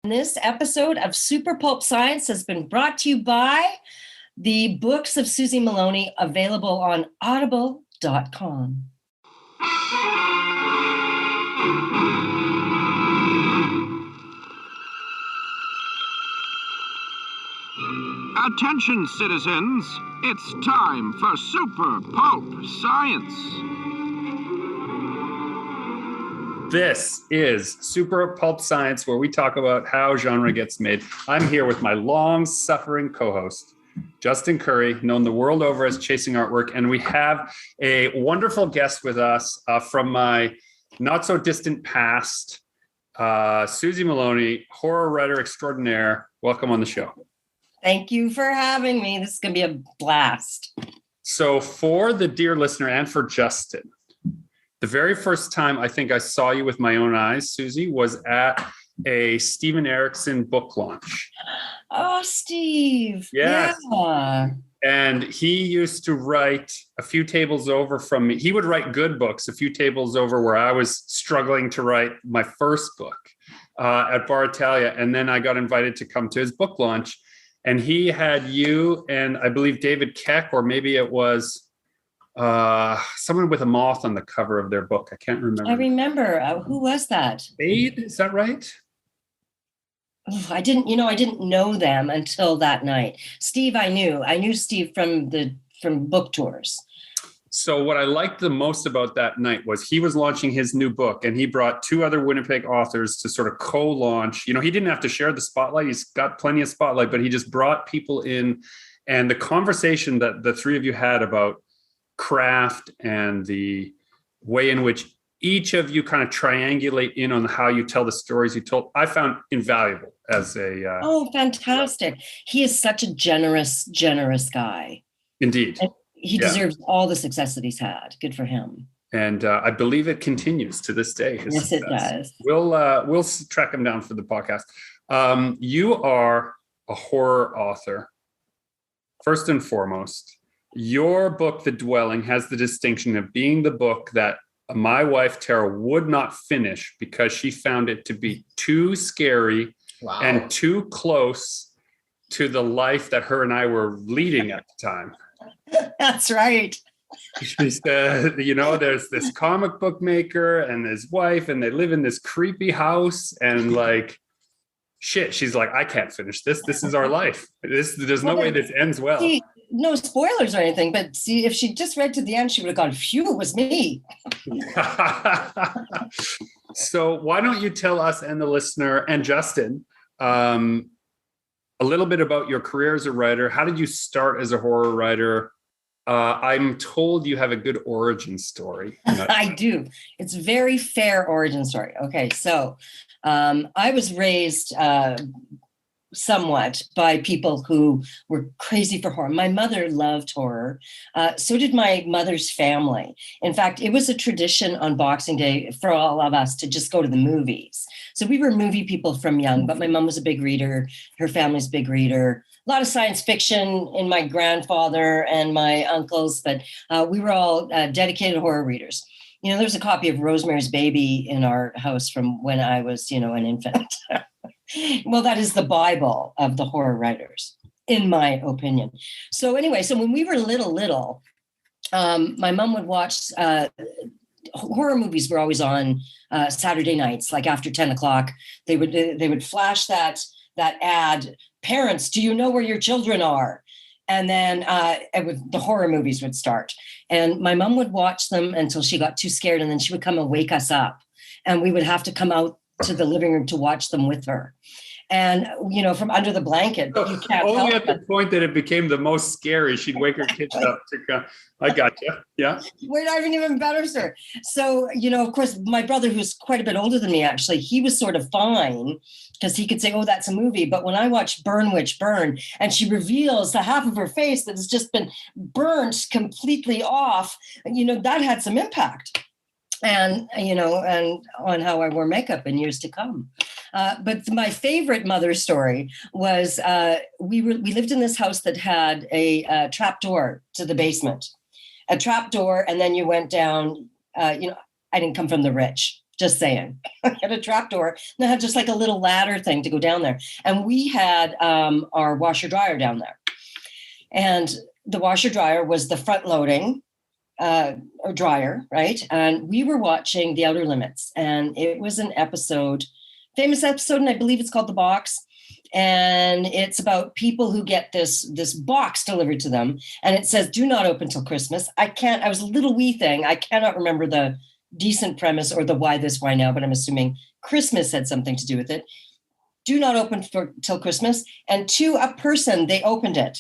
This episode of Super Pulp Science has been brought to you by the books of Susie Moloney, available on audible.com. Attention, citizens. It's time for Super Pulp Science. This is Super Pulp Science, where we talk about how genre gets made. I'm here with my long-suffering co-host, Justin Curry, known the world over as Chasing Artwork, and we have a wonderful guest with us from my not-so-distant past, Susie Moloney, horror writer extraordinaire. Welcome on the show. Thank you for having me. This is going to be a blast. So for the dear listener and for Justin, the very first time I think I saw you with my own eyes, Susie, was at a Steven Erikson book launch. Oh, Steve. Yes. Yeah. And he used to write a few tables over from me. He would write good books a few tables over where I was struggling to write my first book at Bar Italia. And then I got invited to come to his book launch. And he had you and I believe David Keck, or maybe it was someone with a moth on the cover of their book. I can't remember. I remember. Who was that? Spade, is that right? I didn't know them until that night. Steve, I knew Steve from book tours. So what I liked the most about that night was he was launching his new book, and he brought two other Winnipeg authors to sort of co-launch. You know, he didn't have to share the spotlight. He's got plenty of spotlight, but he just brought people in, and the conversation that the three of you had about craft and the way in which each of you kind of triangulate in on how you tell the stories you told, I found invaluable as a... Oh, fantastic. He is such a generous guy. Indeed. And he deserves all the success that he's had. Good for him. And I believe it continues to this day. Yes, it does. We'll track him down for the podcast. You are a horror author, first and foremost. Your book, The Dwelling, has the distinction of being the book that my wife, Tara, would not finish because she found it to be too scary and too close to the life that her and I were leading at the time. That's right. She said, there's this comic book maker and his wife, and they live in this creepy house, and like, shit, she's like, I can't finish this. This is our life. There's no way this ends well. No spoilers or anything, but see, if she just read to the end, she would have gone, phew, it was me. So why don't you tell us and the listener and Justin a little bit about your career as a writer? How did you start as a horror writer? I'm told you have a good origin story. I do. It's a very fair origin story. Okay, so I was raised somewhat by people who were crazy for horror. My mother loved horror. So did my mother's family. In fact, it was a tradition on Boxing Day for all of us to just go to the movies. So we were movie people from young, but my mom was a big reader. Her family's a big reader. A lot of science fiction in my grandfather and my uncles, but we were all dedicated horror readers. There's a copy of Rosemary's Baby in our house from when I was, an infant. Well, that is the Bible of the horror writers, in my opinion. So anyway, so when we were little, my mom would watch horror movies were always on Saturday nights, like after 10 o'clock. They would flash that ad, parents, do you know where your children are? And then the horror movies would start. And my mom would watch them until she got too scared, and then she would come and wake us up. And we would have to come out to the living room to watch them with her. And, from under the blanket, you can't only help at the point that it became the most scary, she'd wake her kids up to go, I got you. Yeah. We're not even better, sir. So, of course, my brother, who's quite a bit older than me, actually, he was sort of fine because he could say, oh, that's a movie. But when I watched Burn Witch Burn, and she reveals the half of her face that has just been burnt completely off, that had some impact. And on how I wore makeup in years to come. But my favorite mother story was we lived in this house that had a trap door to the basement, a trap door. And then you went down, I didn't come from the rich. Just saying. I had a trapdoor, and I had just like a little ladder thing to go down there. And we had our washer dryer down there. And the washer dryer was the front loading or dryer, right? And we were watching The Outer Limits. And it was an episode, famous episode, and I believe it's called The Box. And it's about people who get this box delivered to them, and it says, "Do not open till Christmas." I was a little wee thing. I cannot remember the decent premise or the why this, why now, but I'm assuming Christmas had something to do with it. Do not open till Christmas. And to a person, they opened it.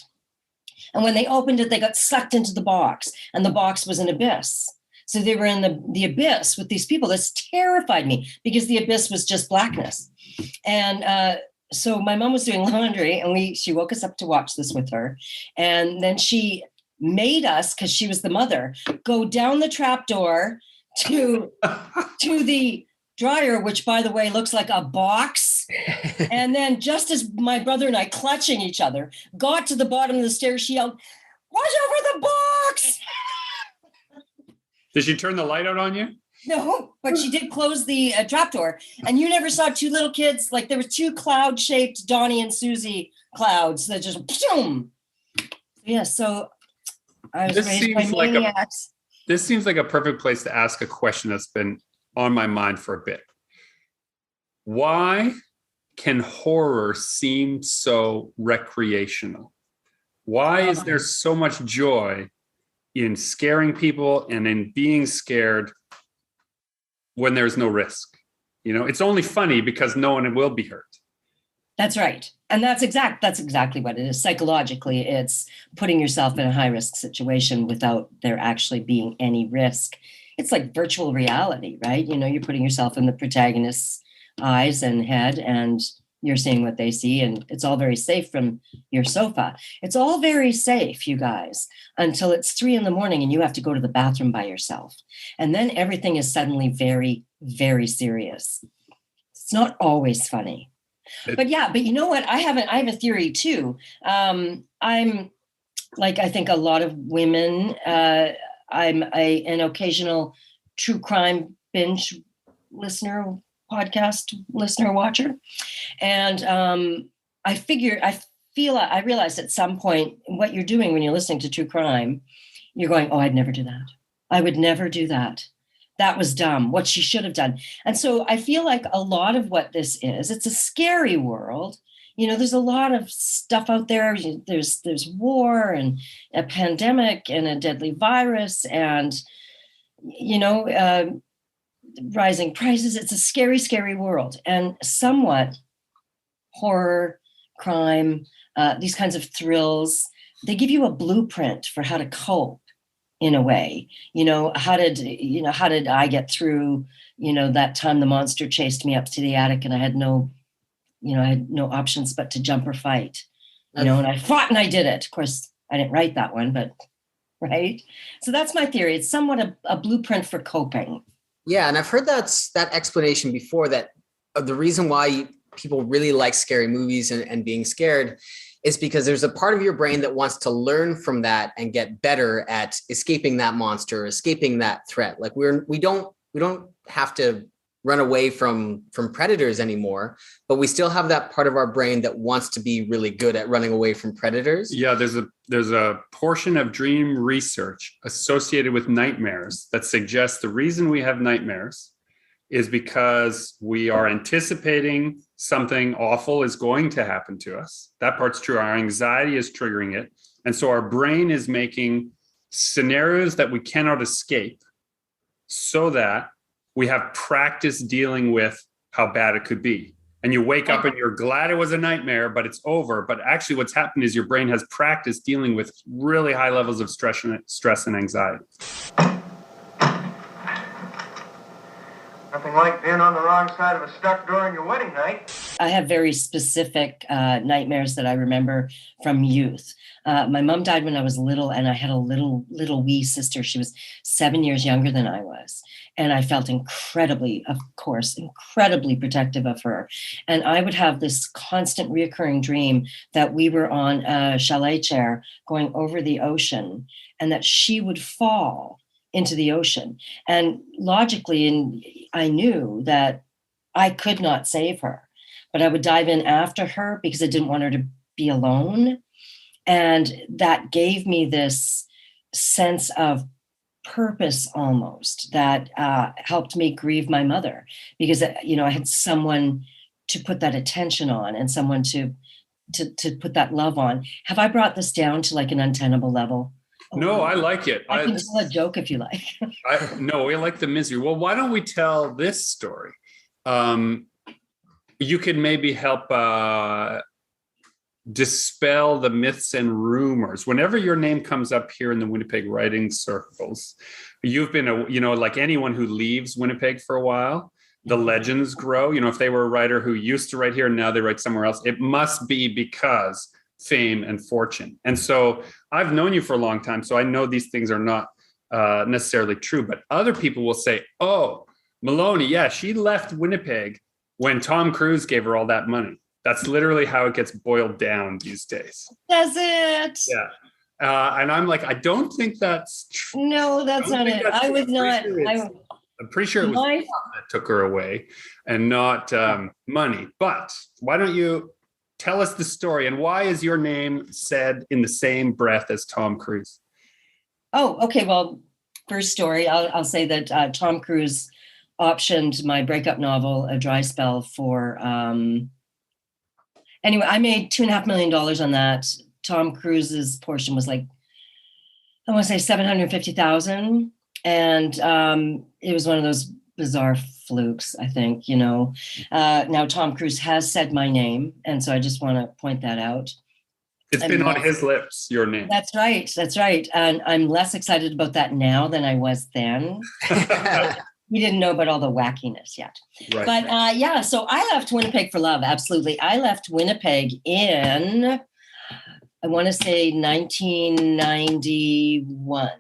And when they opened it, they got sucked into the box, and the box was an abyss. So they were in the abyss with these people. This terrified me because the abyss was just blackness. And so my mom was doing laundry, and she woke us up to watch this with her. And then she made us, because she was the mother, go down the trapdoor to the dryer, which, by the way, looks like a box. And then just as my brother and I, clutching each other, got to the bottom of the stairs, she yelled, "Watch over the box!" Did she turn the light out on you? No, but she did close the trapdoor. And you never saw two little kids, like there were two cloud-shaped Donnie and Susie clouds that just, boom. Yeah, so I was raised by maniacs. This seems like a perfect place to ask a question that's been on my mind for a bit. Why can horror seem so recreational? Why is there so much joy in scaring people and in being scared when there's no risk? It's only funny because no one will be hurt. That's right. And that's exactly what it is. Psychologically, it's putting yourself in a high risk situation without there actually being any risk. It's like virtual reality, right? You're putting yourself in the protagonist's eyes and head, and you're seeing what they see, and it's all very safe from your sofa. It's all very safe, you guys, until it's 3 a.m. and you have to go to the bathroom by yourself. And then everything is suddenly very, very serious. It's not always funny. But you know what? I have a theory too. I'm like, I think a lot of women, I'm an occasional true crime binge listener, podcast listener, watcher. And I realized at some point what you're doing when you're listening to true crime, you're going, "Oh, I'd never do that. I would never do that. That was dumb. What she should have done." And so I feel like a lot of what this is, it's a scary world. There's a lot of stuff out there. There's war and a pandemic and a deadly virus and, rising prices. It's a scary, scary world. And somewhat horror, crime, these kinds of thrills, they give you a blueprint for how to cope. In a way, how did I get through, that time the monster chased me up to the attic and I had no options but to jump or fight, and I fought and I did it. Of course, I didn't write that one, but right. So that's my theory. It's somewhat a blueprint for coping. Yeah. And I've heard that explanation before, that the reason why people really like scary movies and being scared is because there's a part of your brain that wants to learn from that and get better at escaping that monster, escaping that threat. Like we don't have to run away from predators anymore, but we still have that part of our brain that wants to be really good at running away from predators. Yeah, there's a portion of dream research associated with nightmares that suggests the reason we have nightmares is because we are anticipating something awful is going to happen to us. That part's true. Our anxiety is triggering it. And so our brain is making scenarios that we cannot escape so that we have practice dealing with how bad it could be. And you wake up and you're glad it was a nightmare, but it's over. But actually what's happened is your brain has practiced dealing with really high levels of stress and anxiety. Nothing like being on the wrong side of a stuck door on your wedding night. I have very specific nightmares that I remember from youth. My mom died when I was little, and I had a little wee sister. She was 7 years younger than I was. And I felt incredibly protective of her. And I would have this constant reoccurring dream that we were on a chalet chair going over the ocean and that she would fall into the ocean. And logically, and I knew that I could not save her, but I would dive in after her because I didn't want her to be alone. And that gave me this sense of purpose almost that helped me grieve my mother, because I had someone to put that attention on and someone to put that love on. Have I brought this down to like an untenable level? No, I like it. I can tell a joke if you like. No, we like the misery. Well, why don't we tell this story? You could maybe help dispel the myths and rumors. Whenever your name comes up here in the Winnipeg writing circles, you've been like anyone who leaves Winnipeg for a while, the legends grow. If they were a writer who used to write here and now they write somewhere else, it must be because fame and fortune. And so I've known you for a long time, so I know these things are not necessarily true, but other people will say, oh, Moloney, yeah, she left Winnipeg when Tom Cruise gave her all that money. That's literally how it gets boiled down these days. That's it. Yeah. And I'm like, I don't think that's true. No, that's not it. I was not. I'm pretty sure it was Tom that took her away and not money. But why don't you tell us the story, and why is your name said in the same breath as Tom Cruise? Oh, okay. Well, first story, I'll say that Tom Cruise optioned my breakup novel, A Dry Spell, for... Anyway, I made $2.5 million on that. Tom Cruise's portion was like, I want to say 750,000. And it was one of those bizarre flukes, I think, Now Tom Cruise has said my name. And so I just want to point that out. It's been on his lips, your name. That's right. That's right. And I'm less excited about that now than I was then. We didn't know about all the wackiness yet. Right. But so I left Winnipeg for love. Absolutely. I left Winnipeg in, I want to say 1991.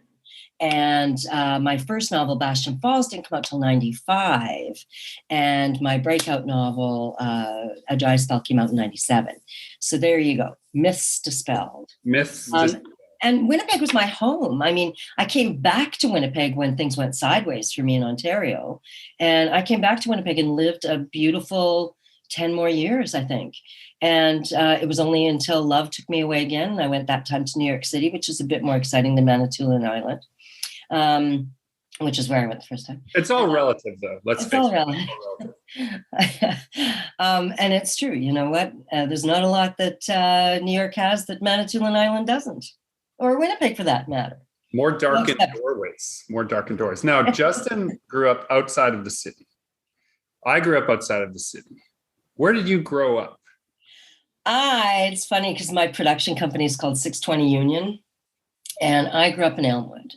And my first novel, Bastion Falls, didn't come out till 95. And my breakout novel, A Dry Spell, came out in 97. So there you go. Myths dispelled. And Winnipeg was my home. I mean, I came back to Winnipeg when things went sideways for me in Ontario. And I came back to Winnipeg and lived a beautiful 10 more years, I think. And it was only until love took me away again. I went that time to New York City, which is a bit more exciting than Manitoulin Island, which is where I went the first time. It's all relative, though. Let's face it. All relative. And it's true. You know what? There's not a lot that New York has that Manitoulin Island doesn't. Or Winnipeg, for that matter. More darkened doorways. Now, Justin grew up outside of the city. I grew up outside of the city. Where did you grow up? It's funny because my production company is called 620 Union. And I grew up in Elmwood.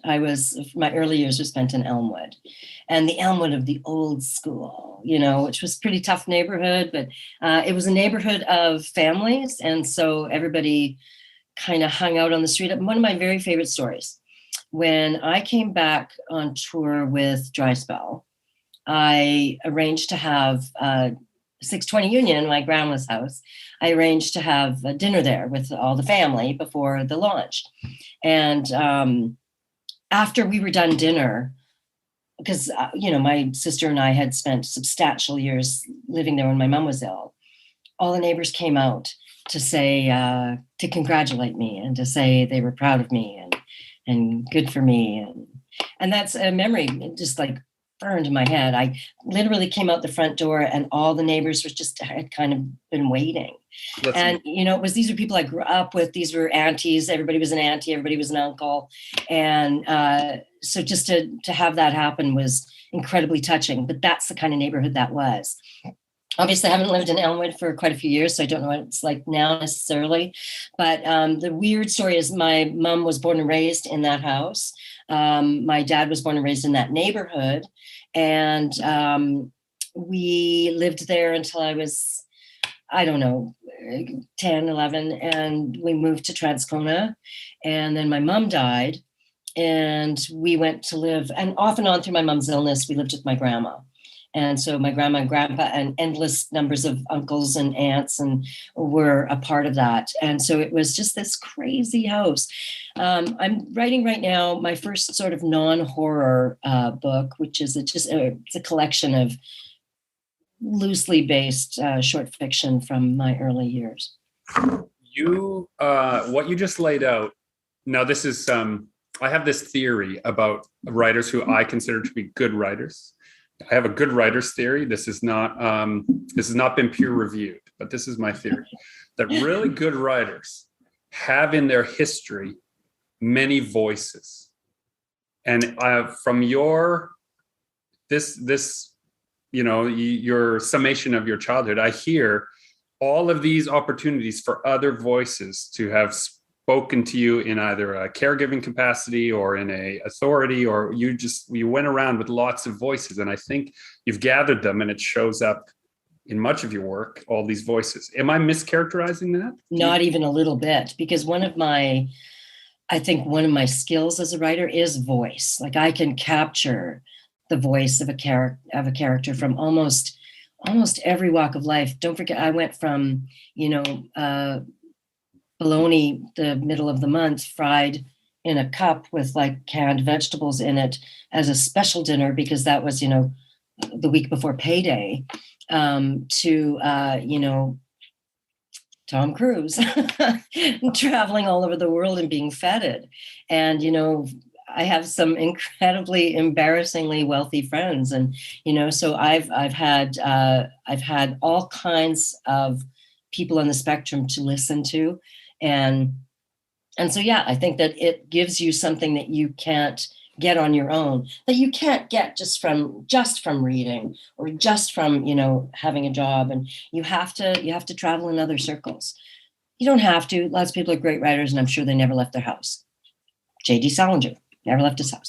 My early years were spent in Elmwood. And the Elmwood of the old school, which was a pretty tough neighborhood. But it was a neighborhood of families. And so everybody kind of hung out on the street. One of my very favorite stories, when I came back on tour with Dry Spell, I arranged to have 620 Union, my grandma's house. I arranged to have a dinner there with all the family before the launch. And after we were done dinner, because, my sister and I had spent substantial years living there when my mom was ill, all the neighbors came out to say, to congratulate me and to say they were proud of me and good for me. And that's a memory just like burned in my head. I literally came out the front door and all the neighbors had kind of been waiting. These were people I grew up with. These were aunties. Everybody was an auntie. Everybody was an uncle. And so just to have that happen was incredibly touching. But that's the kind of neighborhood that was. Obviously, I haven't lived in Elmwood for quite a few years, so I don't know what it's like now necessarily. But the weird story is my mom was born and raised in that house. My dad was born and raised in that neighborhood. And we lived there until I was, 10, 11. And we moved to Transcona. And then my mom died. And we went to live, and off and on through my mom's illness, we lived with my grandma. And so my grandma and grandpa and endless numbers of uncles and aunts and were a part of that. And so it was just this crazy house. I'm writing right now my first sort of non-horror book, which is it's a collection of loosely based short fiction from my early years. What you just laid out. Now, this is I have this theory about writers who I consider to be good writers. I have a good writer's theory. This has not been peer reviewed, but this is my theory that really good writers have in their history many voices. And from your summation of your childhood, I hear all of these opportunities for other voices to have spoken to you in either a caregiving capacity or in a authority, or you went around with lots of voices. And I think you've gathered them, and it shows up in much of your work, all these voices. Am I mischaracterizing that? Not even a little bit, because one of my skills as a writer is voice. Like, I can capture the voice of a character from almost every walk of life. Don't forget, I went from, bologna the middle of the month fried in a cup with like canned vegetables in it as a special dinner, because that was, the week before payday, to Tom Cruise traveling all over the world and being feted. And, I have some incredibly embarrassingly wealthy friends. And, so I've had all kinds of people on the spectrum to listen to. And so, yeah, I think that it gives you something that you can't get on your own, that you can't get just from reading or just from, having a job. And you have to travel in other circles. You don't have to. Lots of people are great writers, and I'm sure they never left their house. J.D. Salinger never left his house.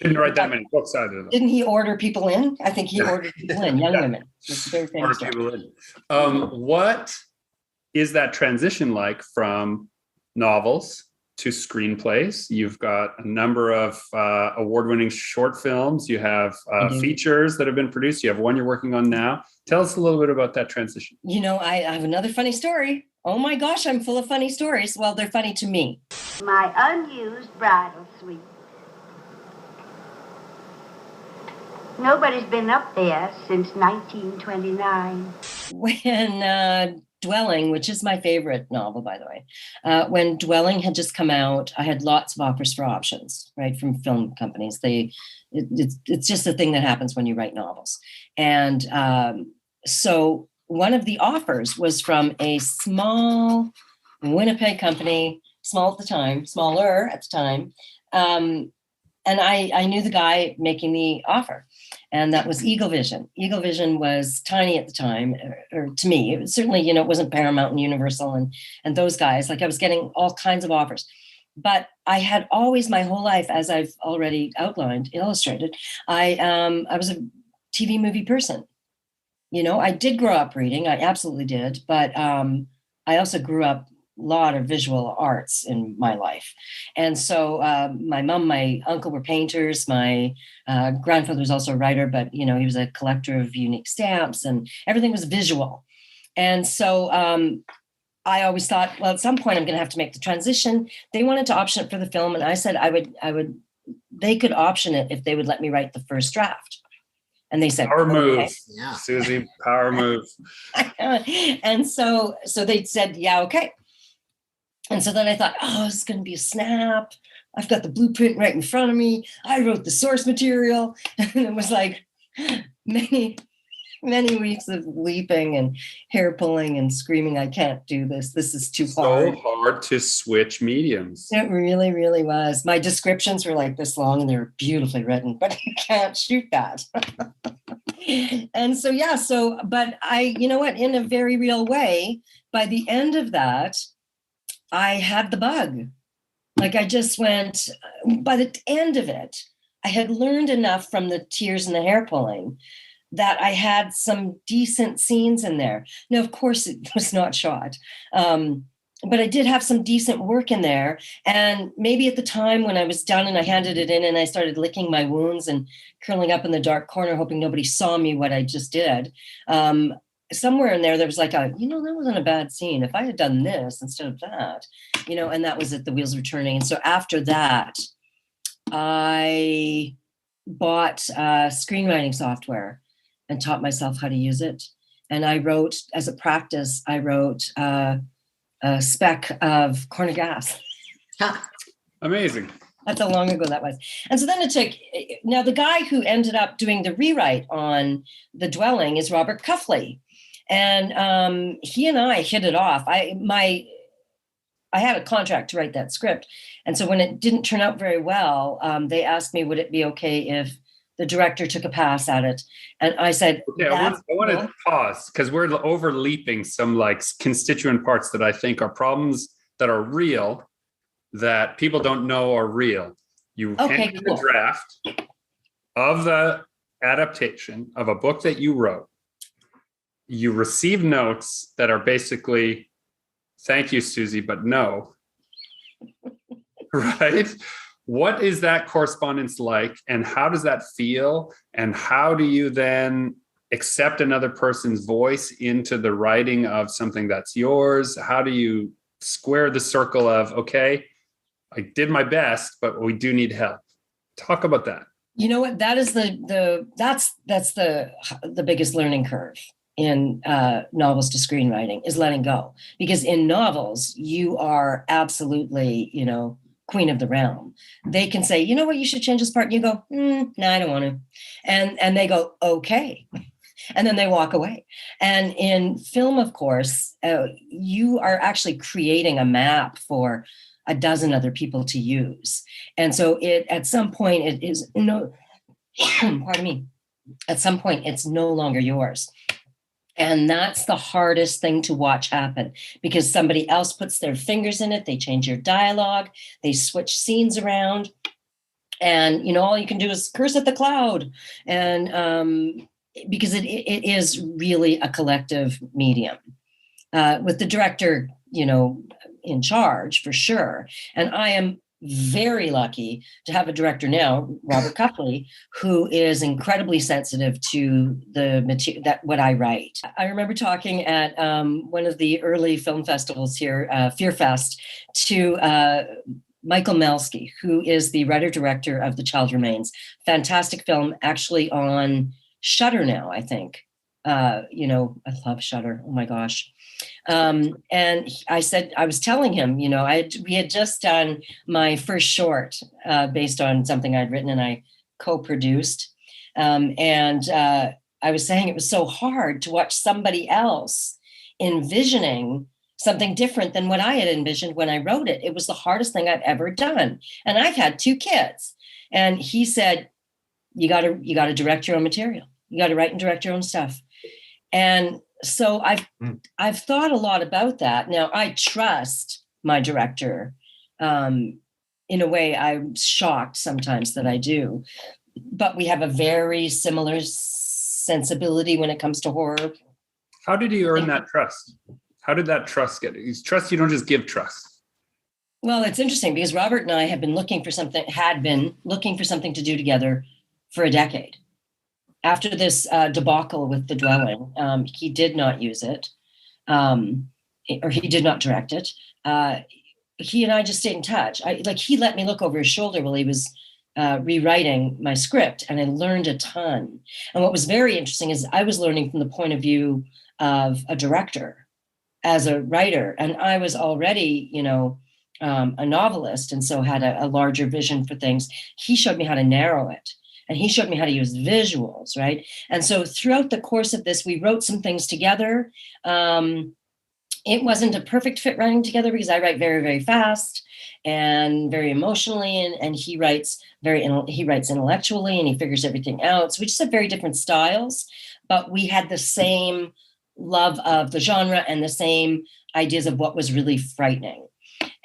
Didn't write that many books either, though. Didn't he order people in? I think he ordered people in, young women. It's very famous. What is that transition like from novels to screenplays? You've got a number of award-winning short films. You have features that have been produced. You have one you're working on now. Tell us a little bit about that transition. I have another funny story. Oh my gosh, I'm full of funny stories. Well, they're funny to me. My unused bridal suite. Nobody's been up there since 1929. When Dwelling, which is my favorite novel, by the way, when Dwelling had just come out, I had lots of offers for options, right, from film companies. It's just a thing that happens when you write novels. And so one of the offers was from a small Winnipeg company, smaller at the time. And I knew the guy making the offer, and that was Eagle Vision. Eagle Vision was tiny at the time, or to me, it was certainly, it wasn't Paramount and Universal and those guys. Like, I was getting all kinds of offers, but I had always, my whole life, as I've already illustrated, I was a TV movie person. I did grow up reading, I absolutely did, but I also grew up lot of visual arts in my life. And so my mom, my uncle were painters. My grandfather was also a writer, but, he was a collector of unique stamps, and everything was visual. And so I always thought, well, at some point I'm going to have to make the transition. They wanted to option it for the film. And I said, they could option it if they would let me write the first draft. And they said, power move, okay. Yeah. Susie, power move. And so they said, yeah, okay. And so then I thought, this is going to be a snap. I've got the blueprint right in front of me. I wrote the source material. And it was like many, many weeks of weeping and hair pulling and screaming, I can't do this. This is too hard. So hard to switch mediums. It really, really was. My descriptions were like this long, and they were beautifully written, but you can't shoot that. And so, but I, in a very real way, by the end of that, I had the bug. Like, I just went, by the end of it, I had learned enough from the tears and the hair pulling that I had some decent scenes in there. Now, of course, it was not shot. but I did have some decent work in there. And maybe at the time when I was done and I handed it in and I started licking my wounds and curling up in the dark corner, hoping nobody saw me what I just did. Somewhere in there was like that wasn't a bad scene. If I had done this instead of that, and that was at The Wheels of Turning. And so after that, I bought screenwriting software and taught myself how to use it. And I wrote, as a practice, a spec of Corner Gas. Amazing. That's how long ago that was. And so then now the guy who ended up doing the rewrite on The Dwelling is Robert Cuffley. And he and I hit it off. I had a contract to write that script. And so when it didn't turn out very well, they asked me, would it be okay if the director took a pass at it? And I said, okay, I want to pause because we're overleaping some constituent parts that I think are problems that are real that people don't know are real. You handed the draft of the adaptation of a book that you wrote. You receive notes that are basically, thank you, Susie, but no. Right? What is that correspondence like, and how does that feel? And how do you then accept another person's voice into the writing of something that's yours? How do you square the circle of, okay, I did my best, but we do need help? Talk about that. You know what? That is that's the biggest learning curve in novels to screenwriting, is letting go. Because in novels, you are absolutely, queen of the realm. They can say, you know what, you should change this part. And you go, no, I don't want to. And they go, okay. And then they walk away. And in film, of course, you are actually creating a map for a dozen other people to use. And so at some point it is pardon me, at some point it's no longer yours. And that's the hardest thing to watch happen, because somebody else puts their fingers in it. They change your dialogue, they switch scenes around, and all you can do is curse at the cloud. And because it is really a collective medium, with the director, in charge for sure. And I am very lucky to have a director now, Robert Cuffley, who is incredibly sensitive to the material, that what I write. I remember talking at one of the early film festivals here, Fear Fest, to Michael Melsky, who is the writer-director of The Child Remains. Fantastic film, actually on Shudder now, I think. I love Shudder. Oh my gosh. And I was telling him, we had just done my first short based on something I'd written and I co-produced. And I was saying it was so hard to watch somebody else envisioning something different than what I had envisioned when I wrote it. It was the hardest thing I've ever done. And I've had 2 kids. And he said, you got to direct your own material. You got to write and direct your own stuff. And so I've thought a lot about that. Now, I trust my director. In a way, I'm shocked sometimes that I do. But we have a very similar sensibility when it comes to horror. How did you earn that trust? How did that trust get? Trust, you don't just give trust. Well, it's interesting because Robert and I had been looking for something to do together for a decade. After this debacle with The Dwelling, he did not use it, or he did not direct it. He and I just stayed in touch. He let me look over his shoulder while he was rewriting my script, and I learned a ton. And what was very interesting is I was learning from the point of view of a director as a writer, and I was already, a novelist, and so had a larger vision for things. He showed me how to narrow it. And he showed me how to use visuals, right? And so throughout the course of this, we wrote some things together. It wasn't a perfect fit writing together because I write very, very fast and very emotionally, and he writes intellectually, and he figures everything out. So we just have very different styles, but we had the same love of the genre and the same ideas of what was really frightening.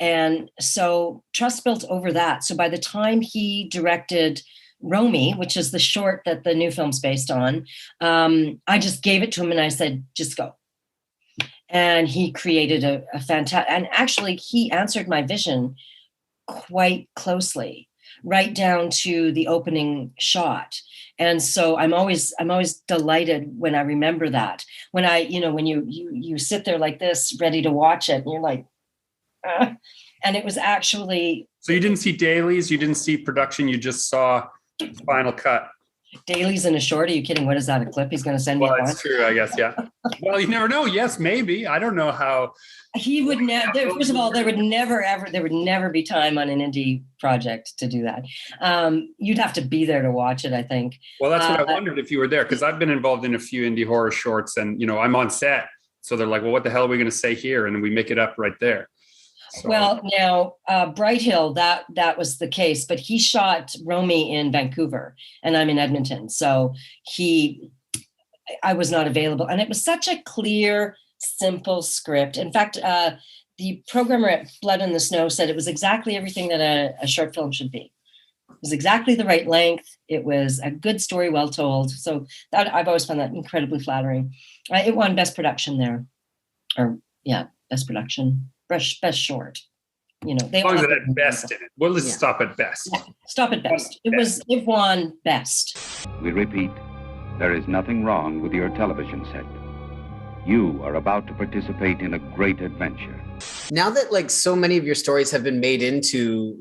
And so trust built over that. So by the time he directed Romy, which is the short that the new film's based on, I just gave it to him and I said, just go. And he created a fantastic, and actually he answered my vision quite closely, right down to the opening shot. And so I'm always delighted when I remember that. When when you sit there like this, ready to watch it, and you're like, and it was actually. So you didn't see dailies, you didn't see production, you just saw final cut. Dailies in a short? Are you kidding? What is that, a clip he's going to send me? Well, that's true, I guess, yeah. Well, you never know. Yes, maybe. I don't know how. He would never. First of all, there would never be time on an indie project to do that. You'd have to be there to watch it, I think. Well, that's what I wondered if you were there, because I've been involved in a few indie horror shorts, and I'm on set, so they're like, "Well, what the hell are we going to say here?" And we make it up right there. So. Well, now Bright Hill, that was the case, but he shot Romy in Vancouver, and I'm in Edmonton, so I was not available, and it was such a clear, simple script. In fact, the programmer at Blood in the Snow said it was exactly everything that a short film should be. It was exactly the right length. It was a good story, well told. So that I've always found that incredibly flattering. It won Best Production there, Best Production. Best short, they as long as it had best in it. Well, let's stop at best. Yeah, stop at best. It won best. We repeat, there is nothing wrong with your television set. You are about to participate in a great adventure. Now that so many of your stories have been made into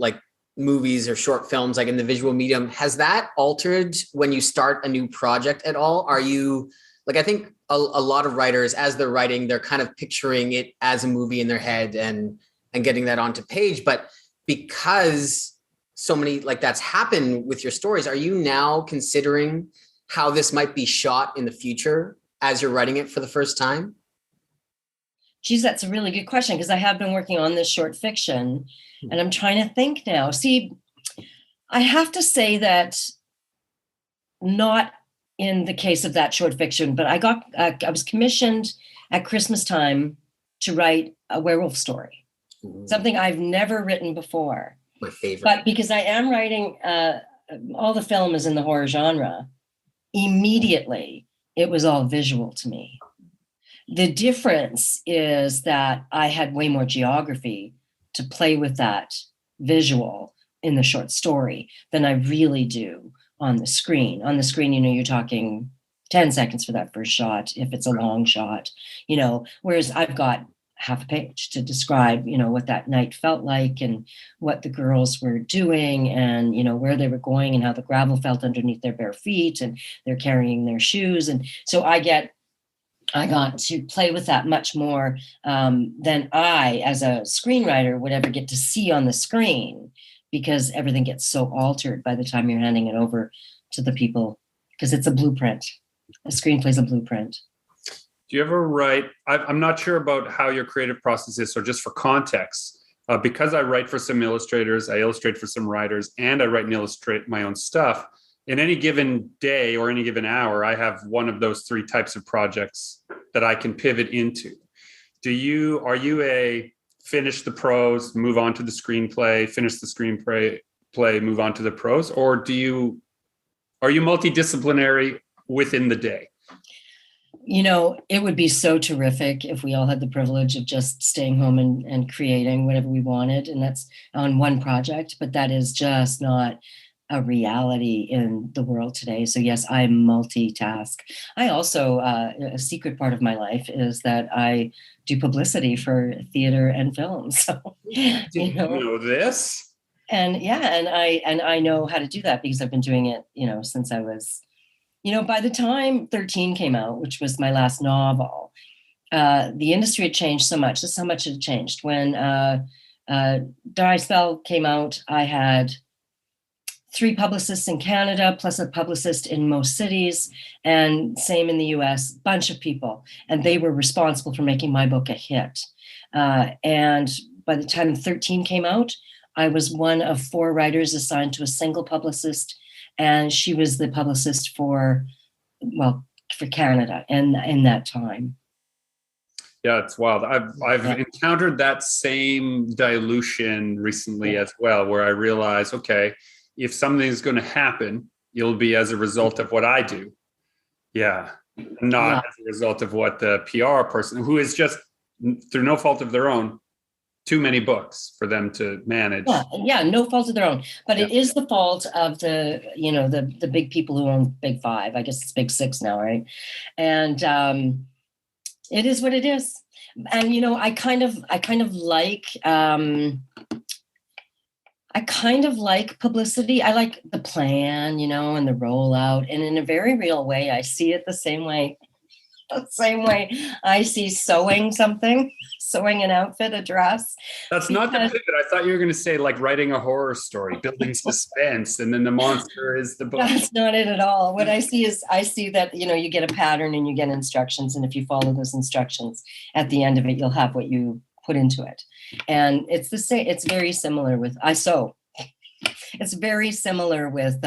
movies or short films, in the visual medium, has that altered when you start a new project at all? Are you I think a lot of writers, as they're writing, they're kind of picturing it as a movie in their head and getting that onto page. But because so many that's happened with your stories, are you now considering how this might be shot in the future as you're writing it for the first time? Geez, that's a really good question, because I have been working on this short fiction and I'm trying to think now. See, I have to say that not in the case of that short fiction, but I was commissioned at Christmas time to write a werewolf story, something I've never written before. My favorite. But because I am writing, all the film is in the horror genre, immediately it was all visual to me. The difference is that I had way more geography to play with that visual in the short story than I really do on the screen. On the screen, you're talking 10 seconds for that first shot, if it's a long shot, whereas I've got half a page to describe, what that night felt like and what the girls were doing and, where they were going and how the gravel felt underneath their bare feet and they're carrying their shoes. And so I got to play with that much more than I, as a screenwriter, would ever get to see on the screen, because everything gets so altered by the time you're handing it over to the people, because it's a blueprint. A screenplay's a blueprint. Do you ever write? I'm not sure about how your creative process is, so just for context, because I write for some illustrators, I illustrate for some writers, and I write and illustrate my own stuff. In any given day or any given hour, I have one of those three types of projects that I can pivot into. Are you a finish the prose, move on to the screenplay, finish the screenplay, move on to the prose, or are you multidisciplinary within the day? It would be so terrific if we all had the privilege of just staying home and creating whatever we wanted, and that's on one project, but that is just not a reality in the world today. So yes, I multitask. I also, a secret part of my life is that I do publicity for theater and film. So, Did you know this? And I know how to do that because I've been doing it, since I was, by the time 13 came out, which was my last novel, the industry had changed so much. So much had changed. When Dry Spell came out, I had 3 publicists in Canada, plus a publicist in most cities, and same in the US, bunch of people. And they were responsible for making my book a hit. And by the time 13 came out, I was one of 4 writers assigned to a single publicist. And she was the publicist for Canada in that time. Yeah, it's wild. I've encountered that same dilution recently as well, where I realize, okay, if something's going to happen, it'll be as a result of what I do. Yeah. Not as a result of what the PR person, who is just through no fault of their own, too many books for them to manage. Yeah, no fault of their own. But it is the fault of the, the big people who own Big Five. I guess it's Big Six now, right? And it is what it is. And I kind of like publicity. I like the plan, and the rollout. And in a very real way, I see it the same way I see sewing an outfit, a dress. That's not the pivot. I thought you were going to say like writing a horror story, building suspense, and then the monster is the book. That's not it at all. What I see that, you get a pattern and you get instructions. And if you follow those instructions, at the end of it, you'll have what you put into it. And it's the same. It's very similar with, I sew. It's very similar with,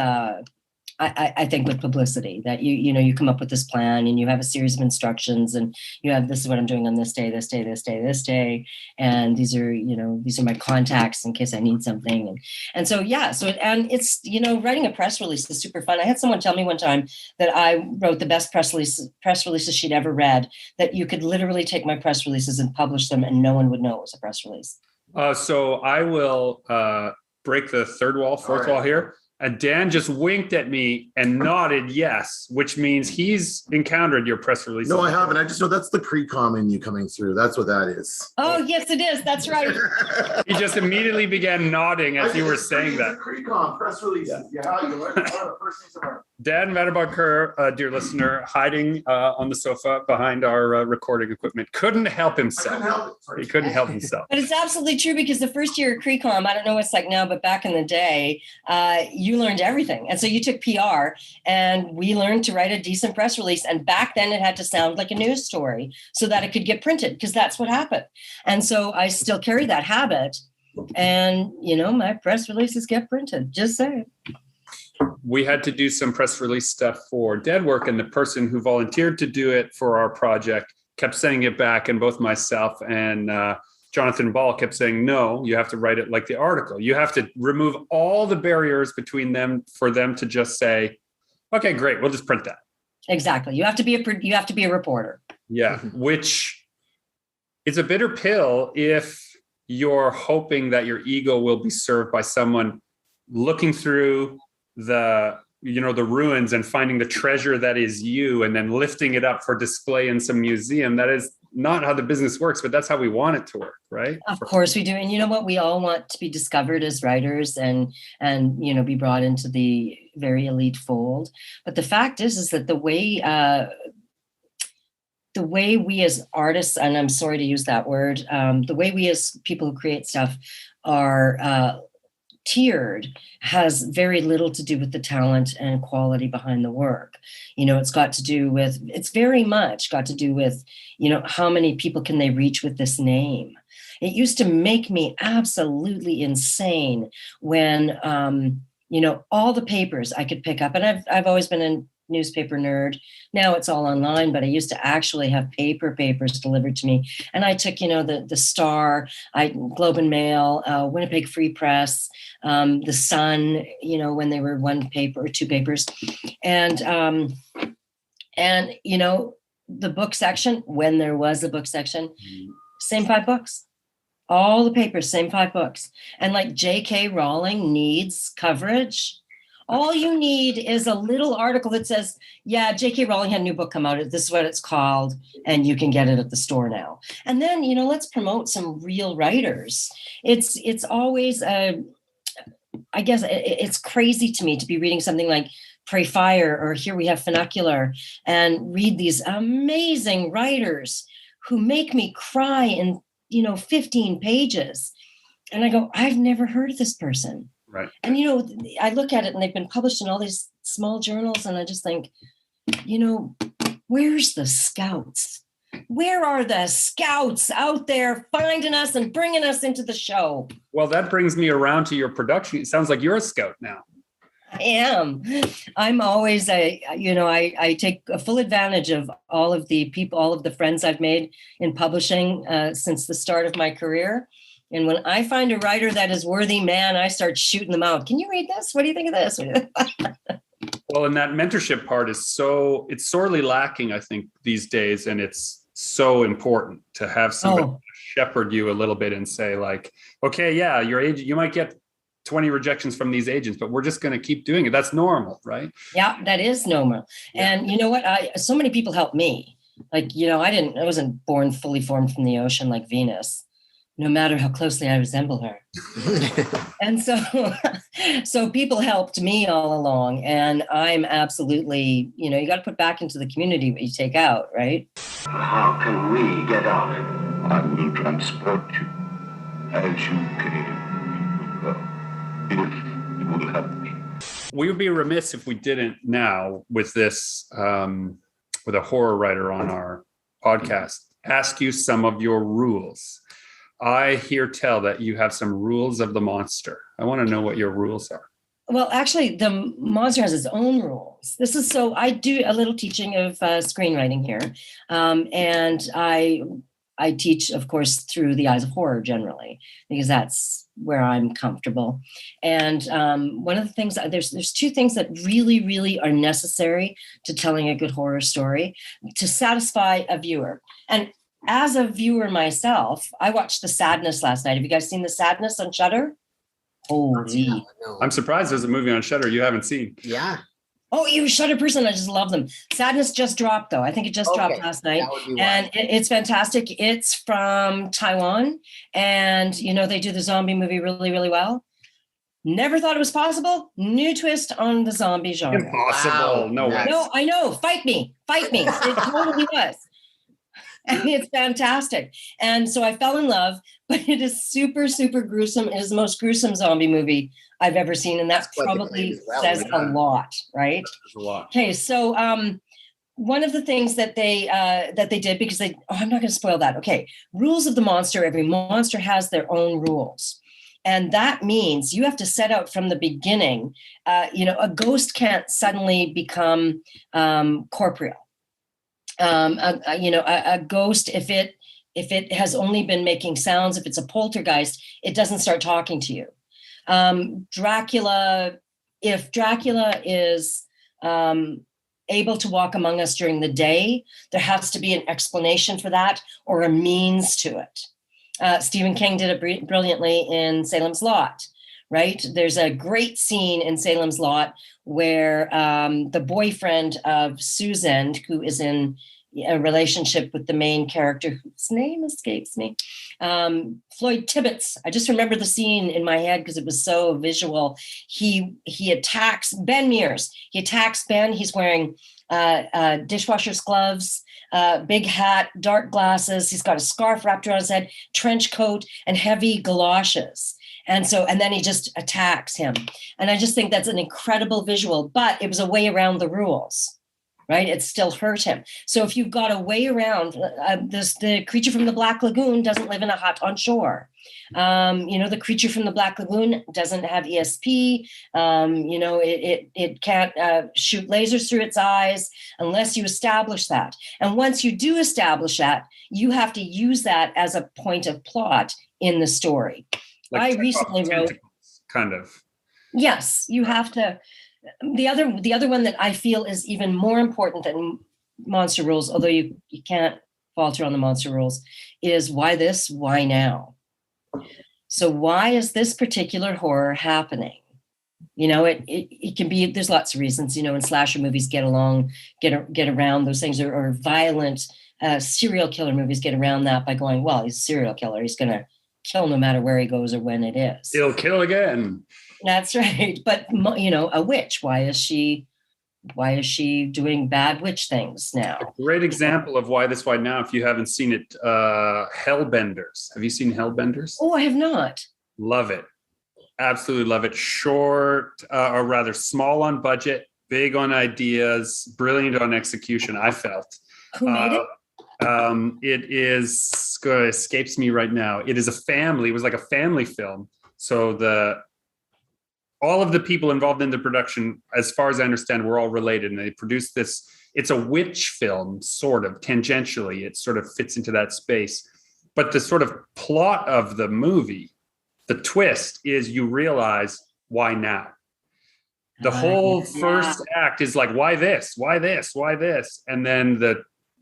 I think with publicity, that you come up with this plan and you have a series of instructions and you have, this is what I'm doing on this day, this day, this day, this day. And these are my contacts in case I need something. And so, it's, writing a press release is super fun. I had someone tell me one time that I wrote the best press releases she'd ever read, that you could literally take my press releases and publish them and no one would know it was a press release. So I will break the fourth wall here. And Dan just winked at me and nodded yes, which means he's encountered your press release. No, I haven't. I just know that's the pre-com in you coming through. That's what that is. Oh, yes, it is. That's right. He just immediately began nodding as you were saying that. Pre-com, press releases. Yeah, you learn first things about. Dan Vadeboncoeur, dear listener, hiding on the sofa behind our recording equipment, couldn't help himself. He couldn't help himself. But it's absolutely true, because the first year at Pre-Com, I don't know what it's like now, but back in the day, you learned everything. And so you took PR and we learned to write a decent press release. And back then it had to sound like a news story so that it could get printed, because that's what happened. And so I still carry that habit. And, my press releases get printed. Just saying. We had to do some press release stuff for Dead Work, and the person who volunteered to do it for our project kept sending it back, and both myself and Jonathan Ball kept saying, no, you have to write it like the article. You have to remove all the barriers between them for them to just say, okay, great, we'll just print that. Exactly. You have to be a reporter. Yeah, which is a bitter pill if you're hoping that your ego will be served by someone looking through the ruins and finding the treasure that is you and then lifting it up for display in some museum. That is not how the business works, but that's how we want it to work, right? Of course we do. And you know what? We all want to be discovered as writers and be brought into the very elite fold. But the fact is that the way we as artists, and I'm sorry to use that word, the way we as people who create stuff are tiered has very little to do with the talent and quality behind the work. It's very much got to do with, how many people can they reach with this name? It used to make me absolutely insane when, all the papers I could pick up, and I've always been a newspaper nerd. Now it's all online, but I used to actually have papers delivered to me. And I took, the Star, Globe and Mail, Winnipeg Free Press, the Sun, when they were one paper or two papers. And the book section, when there was a book section, same 5 books. All the papers, same 5 books. And like J.K. Rowling needs coverage. All you need is a little article that says, yeah, J.K. Rowling had a new book come out. This is what it's called, and you can get it at the store now. And then, let's promote some real writers. It's always, I guess it's crazy to me to be reading something like Pray Fire or Here We Have Funicular and read these amazing writers who make me cry in, 15 pages. And I go, I've never heard of this person. Right. And, I look at it and they've been published in all these small journals. And I just think, where's the scouts? Where are the scouts out there finding us and bringing us into the show? Well, that brings me around to your production. It sounds like you're a scout now. I am. I'm always I take a full advantage of all of the people, all of the friends I've made in publishing since the start of my career. And when I find a writer that is worthy, man, I start shooting them out. Can you read this? What do you think of this? Well, and that mentorship part is it's sorely lacking, I think, these days. And it's so important to have somebody Oh, shepherd you a little bit and say like, okay, yeah, your agent, you might get 20 rejections from these agents, but we're just going to keep doing it. That's normal, right? yeah, that is normal. Yeah. And you know what? So many people helped me. Like, I wasn't born fully formed from the ocean like Venus, no matter how closely I resemble her. And so, so people helped me all along. And I'm absolutely, you got to put back into the community what you take out, right? How can we get out? I will transport you as you came. If you will help me. We would be remiss if we didn't now with this, with a horror writer on our podcast, ask you some of your rules. I hear tell that you have some rules of the monster. I want to know what your rules are. Well, actually, the monster has its own rules. I do a little teaching of screenwriting here. And I teach, of course, through the eyes of horror generally, because that's where I'm comfortable. And one of the things, there's two things that really, really are necessary to telling a good horror story to satisfy a viewer. And as a viewer myself, I watched The Sadness last night. Have you guys seen The Sadness on Shudder? Holy. No. I'm surprised there's a movie on Shudder you haven't seen. Yeah. Oh, you're a Shudder person. I just love them. Sadness just dropped, though. I think it just dropped last night. And it's fantastic. It's from Taiwan. And, they do the zombie movie really, really well. Never thought it was possible. New twist on the zombie genre. Impossible. Wow. No way. No, I know. Fight me. It totally was. And it's fantastic. And so I fell in love, but it is super, super gruesome. It is the most gruesome zombie movie I've ever seen. And that probably says a lot, right? There's a lot. Okay, so one of the things that they did, because I'm not going to spoil that. Okay, rules of the monster. Every monster has their own rules. And that means you have to set out from the beginning. A ghost can't suddenly become corporeal. A ghost, if it has only been making sounds, if it's a poltergeist, it doesn't start talking to you. Dracula, if Dracula is able to walk among us during the day, there has to be an explanation for that or a means to it. Stephen King did it brilliantly in Salem's Lot, right? There's a great scene in Salem's Lot where the boyfriend of Susan, who is in a relationship with the main character, whose name escapes me, Floyd Tibbets. I just remember the scene in my head because it was so visual. He attacks Ben Mears. He attacks Ben. He's wearing dishwasher's gloves, big hat, dark glasses. He's got a scarf wrapped around his head, trench coat, and heavy galoshes. And then he just attacks him. And I just think that's an incredible visual, but it was a way around the rules, right? It still hurt him. So if you've got a way around the creature from the Black Lagoon doesn't live in a hut on shore. The creature from the Black Lagoon doesn't have ESP. It can't shoot lasers through its eyes unless you establish that. And once you do establish that, you have to use that as a point of plot in the story. Like I recently wrote, kind of. Yes, you have to. The other one that I feel is even more important than monster rules, although you can't falter on the monster rules, is why this, why now? So why is this particular horror happening? It can be, there's lots of reasons, in slasher movies get around those things, or violent serial killer movies get around that by going, well, he's a serial killer. He's going to kill no matter where he goes or when it is. He'll kill again. That's right. But, a witch, why is she doing bad witch things now? A great example of why this, why now, if you haven't seen it, Hellbenders. Have you seen Hellbenders? Oh, I have not. Love it. Absolutely love it. Short, or rather small on budget, big on ideas, brilliant on execution, I felt. Who made it? It escapes me right now. It was like a family film. So all of the people involved in the production, as far as I understand, were all related, and they produced this. It's a witch film, sort of tangentially. It sort of fits into that space. But the sort of plot of the movie, the twist is you realize why now. The whole first act is like, why this? Why this? Why this? And then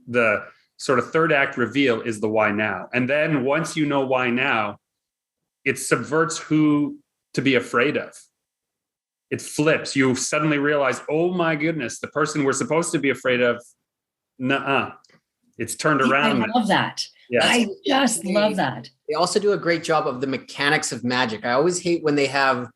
the sort of third act reveal is the why now. And then once you know why now, it subverts who to be afraid of. It flips. You suddenly realize, oh my goodness, the person we're supposed to be afraid of, nuh-uh. It's turned around. I love that. Yeah. I just love that. They also do a great job of the mechanics of magic. I always hate when they have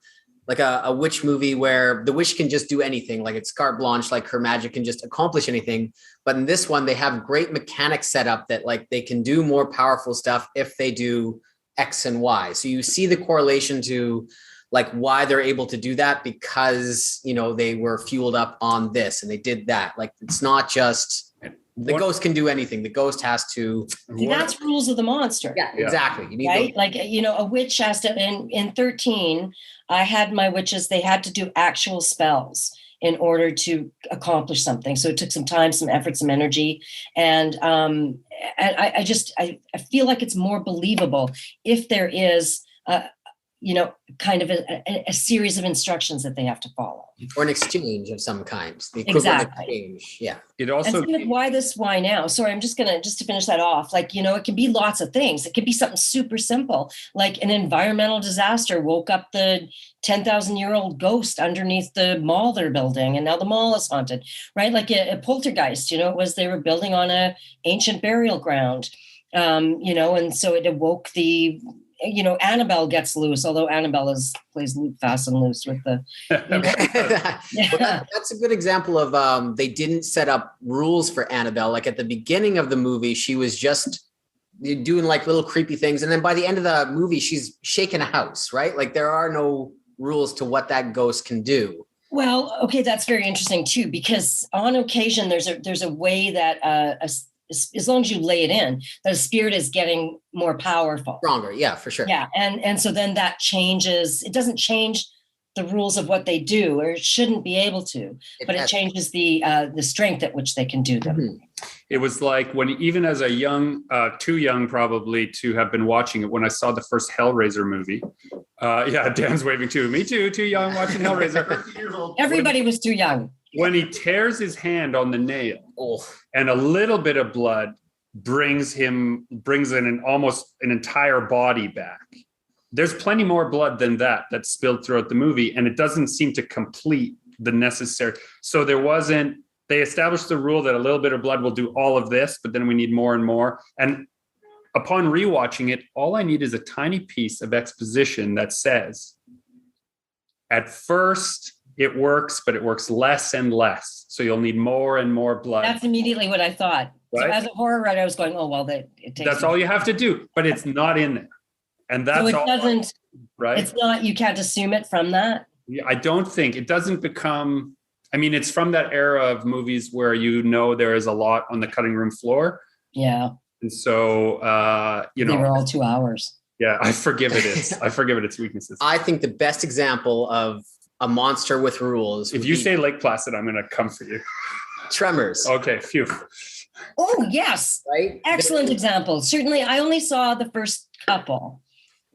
like a witch movie where the witch can just do anything, like it's carte blanche, like her magic can just accomplish anything. But in this one, they have great mechanics set up that like they can do more powerful stuff if they do X and Y. So you see the correlation to like why they're able to do that, because, you know, they were fueled up on this and they did that. Like, it's not just the ghost can do anything. The ghost has to. See, that's rules of the monster. Yeah, exactly. You need right? Like, you know, a witch has to, in 13, I had my witches, they had to do actual spells in order to accomplish something. So it took some time, some effort, some energy. And I feel like it's more believable if there is, you know, kind of a series of instructions that they have to follow. Or an exchange of some kind. The exactly. Exchange. Yeah. It also. And why now? Sorry, I'm just to finish that off. Like, you know, it can be lots of things. It could be something super simple, like an environmental disaster woke up the 10,000-year-old ghost underneath the mall they're building, and now the mall is haunted, right? Like a poltergeist, you know, it was they were building on a ancient burial ground, you know, and so it awoke the. You know, Annabelle gets loose, although Annabelle plays fast and loose with the. You know. Well, that's a good example of they didn't set up rules for Annabelle. Like at the beginning of the movie, she was just doing like little creepy things, and then by the end of the movie, she's shaking a house, right? Like there are no rules to what that ghost can do. Well, okay, that's very interesting too, because on occasion there's a way that as long as you lay it in, the spirit is getting more powerful. Stronger, yeah, for sure. Yeah, and so then that changes, it doesn't change the rules of what they do, or it shouldn't be able to, but it changes the strength at which they can do them. Mm-hmm. It was like when, even as a young, too young probably to have been watching it, when I saw the first Hellraiser movie. Yeah, Dan's waving too. Me too young watching Hellraiser. Everybody was too young. When he tears his hand on the nail, and a little bit of blood brings in almost an entire body back. There's plenty more blood than that's spilled throughout the movie, and it doesn't seem to complete the necessary. So they established the rule that a little bit of blood will do all of this, but then we need more and more. And upon rewatching it, all I need is a tiny piece of exposition that says, at first, it works, but it works less and less. So you'll need more and more blood. That's immediately what I thought. Right? So as a horror writer, I was going, oh, well, it takes. That's all you have to do, but it's not in there. And that's so it all. Doesn't, right? It's not, you can't assume it from that. I don't think it doesn't become, I mean, it's from that era of movies where, you know, there is a lot on the cutting room floor. Yeah. And so, you know. They were all 2 hours. Yeah, I forgive it its weaknesses. I think the best example of a monster with rules. If you say Lake Placid, I'm going to come for you. Tremors. Okay, phew. Oh, yes. Right? Excellent example. Certainly, I only saw the first couple.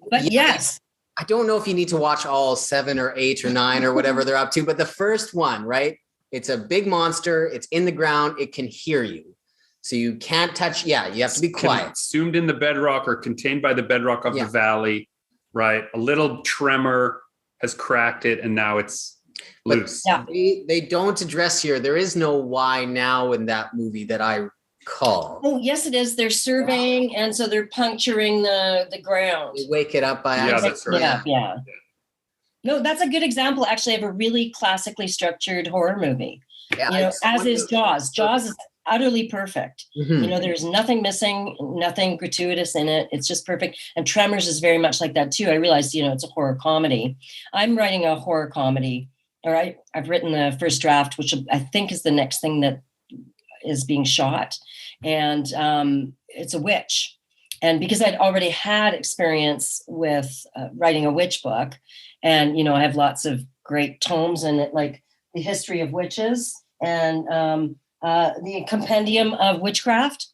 But yes. I don't know if you need to watch all 7 or 8 or 9 or whatever they're up to, but the first one, right? It's a big monster. It's in the ground. It can hear you. So you can't touch. Yeah, you have to be quiet. Consumed in the bedrock or contained by the bedrock of the valley, right? A little tremor has cracked it, and now it's loose. Yeah. They don't address here. There is no why now in that movie that I recall. Oh, yes, it is. They're surveying, and so they're puncturing the ground. They wake it up by accident. Yeah, that's right. Yeah. No, that's a good example, actually, of a really classically structured horror movie. Yeah, you know, as is Jaws. Jaws is utterly perfect. Mm-hmm. You know, there's nothing missing, nothing gratuitous in it. It's just perfect. And Tremors is very much like that too. I realized, you know, it's a horror comedy. I'm writing a horror comedy. All right. I've written the first draft, which I think is the next thing that is being shot. And it's a witch. And because I'd already had experience with writing a witch book, and, you know, I have lots of great tomes in it, like the history of witches and the compendium of witchcraft.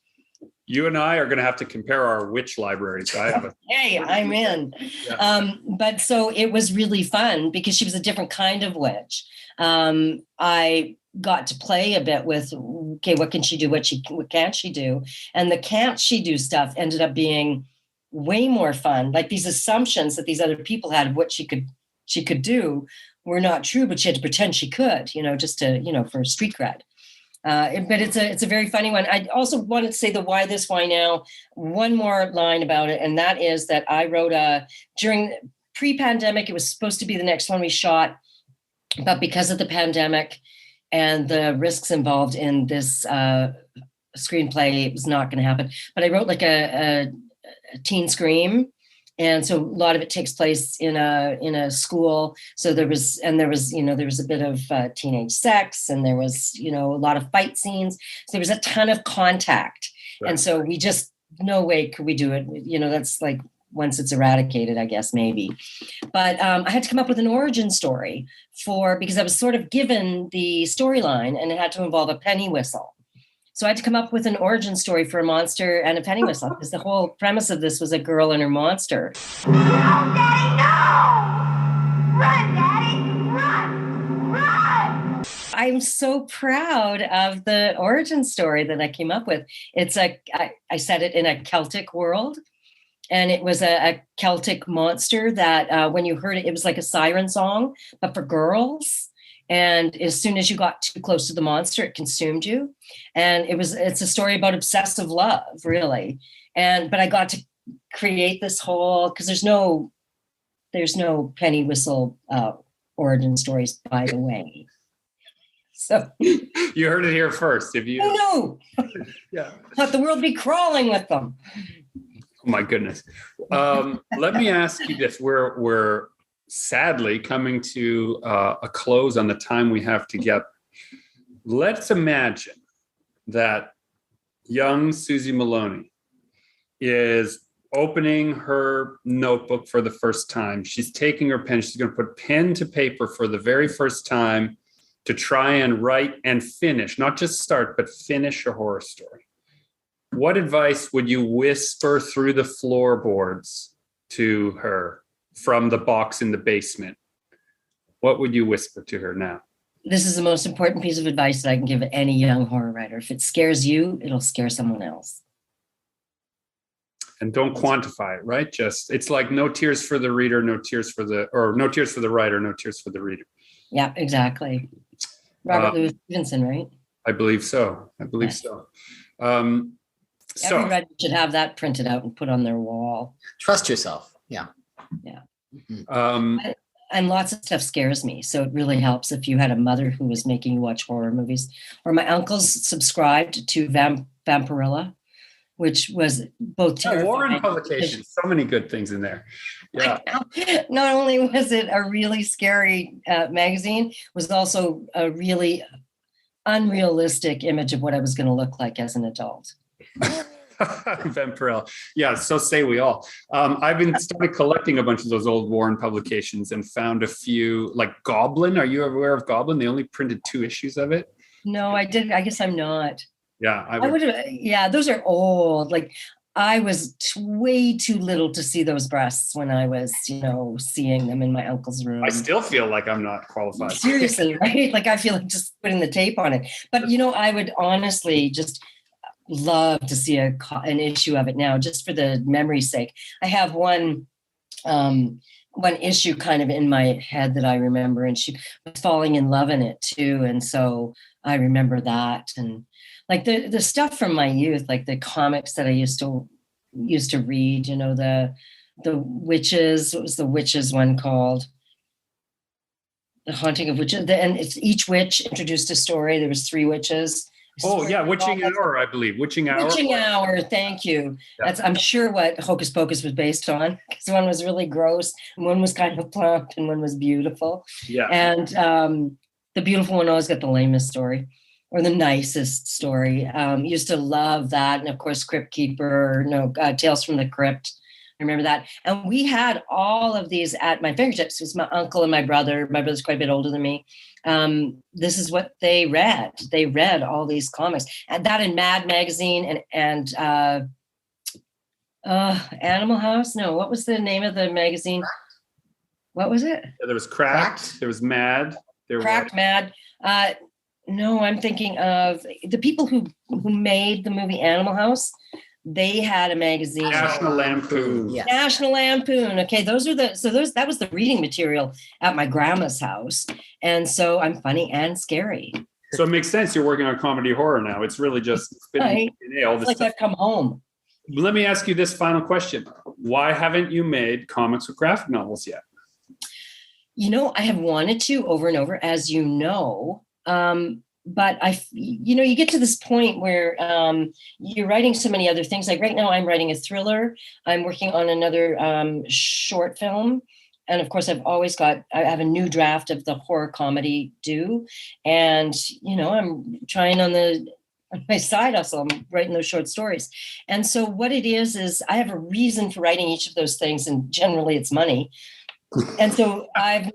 You and I are going to have to compare our witch libraries. I have a Hey, I'm in. Yeah. But so it was really fun because she was a different kind of witch. I got to play a bit with, okay, what can she do? What can't she do? And the can't she do stuff ended up being way more fun. Like these assumptions that these other people had of what she could do were not true, but she had to pretend she could, just to, for street cred. But it's a very funny one. I also wanted to say the why this, why now. One more line about it, and that is that I wrote during pre-pandemic. It was supposed to be the next one we shot, but because of the pandemic and the risks involved in this screenplay, it was not going to happen. But I wrote like a teen scream. And so a lot of it takes place in a school. So there was a bit of teenage sex, and there was, a lot of fight scenes. So there was a ton of contact. Right. And so we just, no way could we do it. That's like once it's eradicated, I guess, maybe. But I had to come up with an origin story because I was sort of given the storyline, and it had to involve a penny whistle. So I had to come up with an origin story for a monster and a penny whistle, because the whole premise of this was a girl and her monster. No, Daddy, no! Run, Daddy, run! I'm so proud of the origin story that I came up with. I set it in a Celtic world, and it was a Celtic monster that when you heard it, it was like a siren song, but for girls. And as soon as you got too close to the monster, it consumed you. And it's a story about obsessive love, really. But I got to create this whole, because there's no penny whistle origin stories, by the way. So you heard it here first. If you no, yeah, let the world be crawling with them. Oh my goodness. Let me ask you this: we're sadly coming to a close on the time we have together. Let's imagine that young Susie Moloney is opening her notebook for the first time. She's taking her pen. She's going to put pen to paper for the very first time to try and write and finish, not just start, but finish a horror story. What advice would you whisper through the floorboards to her from the box in the basement? What would you whisper to her now? This is the most important piece of advice that I can give any young horror writer. If it scares you, it'll scare someone else. And don't quantify it, right? It's like no tears for the reader, no tears for the writer, no tears for the reader. Yeah, exactly. Robert Louis Stevenson, right? I believe so. So every writer should have that printed out and put on their wall. Trust yourself. Yeah. Yeah. Mm-hmm. And lots of stuff scares me. So it really helps if you had a mother who was making you watch horror movies. Or my uncles subscribed to Vampirella, which was both terrifying. Warren Publications, so many good things in there. Yeah. Not only was it a really scary magazine, it was also a really unrealistic image of what I was going to look like as an adult. Vampirella. Yeah, so say we all. I've been started collecting a bunch of those old Warren Publications and found a few, like Goblin. Are you aware of Goblin? They only printed 2 issues of it. No, I didn't. I guess I'm not. Yeah, I would have. Yeah, those are old. Like I was way too little to see those breasts when I was, seeing them in my uncle's room. I still feel like I'm not qualified. Seriously, right? Like I feel like just putting the tape on it. But I would honestly just love to see an issue of it now, just for the memory's sake. I have one issue kind of in my head that I remember, and she was falling in love in it too, and so I remember that. And like the stuff from my youth, like the comics that I used to read, the witches. What was the witches one called? The Haunting of Witches. And each witch introduced a story. There was 3 witches. Oh yeah, Witching Hour, I believe. Witching Hour. Witching Hour, thank you. Yeah. That's, I'm sure, what Hocus Pocus was based on, because one was really gross, and one was kind of plump, and one was beautiful. Yeah. And the beautiful one always got the lamest story, or the nicest story. Used to love that, and of course, Crypt Keeper, Tales from the Crypt I remember that. And we had all of these at my fingertips. It was my uncle and my brother. My brother's quite a bit older than me. This is what they read. They read all these comics, and that in Mad Magazine and Animal House. No, what was the name of the magazine? What was it? Yeah, there was Cracked. There was Mad. Cracked, Mad. No, I'm thinking of the people who made the movie Animal House. They had a magazine. National Lampoon. Yes. National Lampoon. Okay, that was the reading material at my grandma's house. And so I'm funny and scary. So it makes sense you're working on comedy horror now. It's really just spinning all this It's like stuff. I've come home. Let me ask you this final question. Why haven't you made comics or graphic novels yet? You know, I have wanted to over and over, as you know. But you get to this point where you're writing so many other things. Like right now, I'm writing a thriller. I'm working on another short film. And of course, I have a new draft of the horror comedy due. And, I'm trying on my side hustle, I'm writing those short stories. And so what it is I have a reason for writing each of those things. And generally it's money. And so I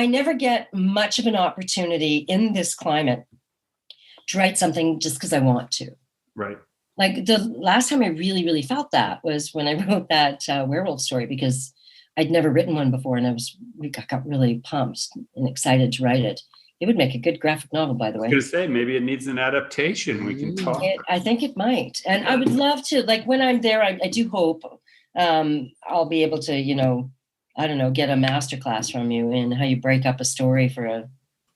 never get much of an opportunity in this climate to write something just because I want to. Right. Like the last time I really, really felt that was when I wrote that werewolf story, because I'd never written one before, and I got really pumped and excited to write it. It would make a good graphic novel, by the way. I was going to say, maybe it needs an adaptation. We can talk. I think it might. And I would love to, like when I'm there, I do hope I'll be able to, get a masterclass from you in how you break up a story for a.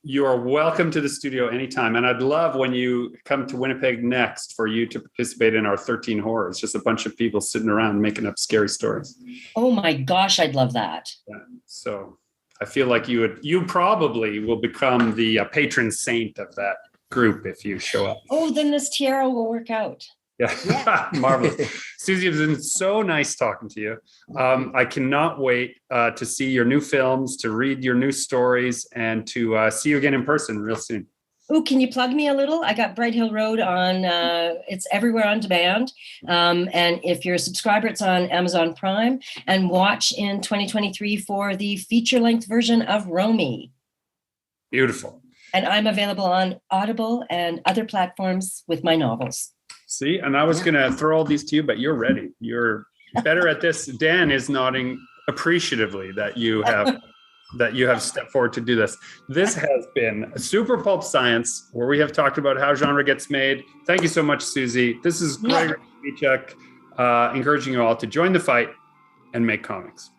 You are welcome to the studio anytime. And I'd love when you come to Winnipeg next for you to participate in our 13 Horrors, just a bunch of people sitting around making up scary stories. Oh my gosh, I'd love that. Yeah. So I feel like you probably will become the patron saint of that group if you show up. Oh, then this tiara will work out. Yeah. Marvelous. Susie, it's been so nice talking to you. I cannot wait to see your new films, to read your new stories, and to see you again in person real soon. Oh, can you plug me a little? I got Bright Hill Road on, it's everywhere on demand. And if you're a subscriber, it's on Amazon Prime. And watch in 2023 for the feature-length version of Romy. Beautiful. And I'm available on Audible and other platforms with my novels. See, and I was going to throw all these to you, but you're ready. You're better at this. Dan is nodding appreciatively that you have stepped forward to do this. This has been Super Pulp Science, where we have talked about how genre gets made. Thank you so much, Susie. This is Gregory and Justin, encouraging you all to join the fight and make comics.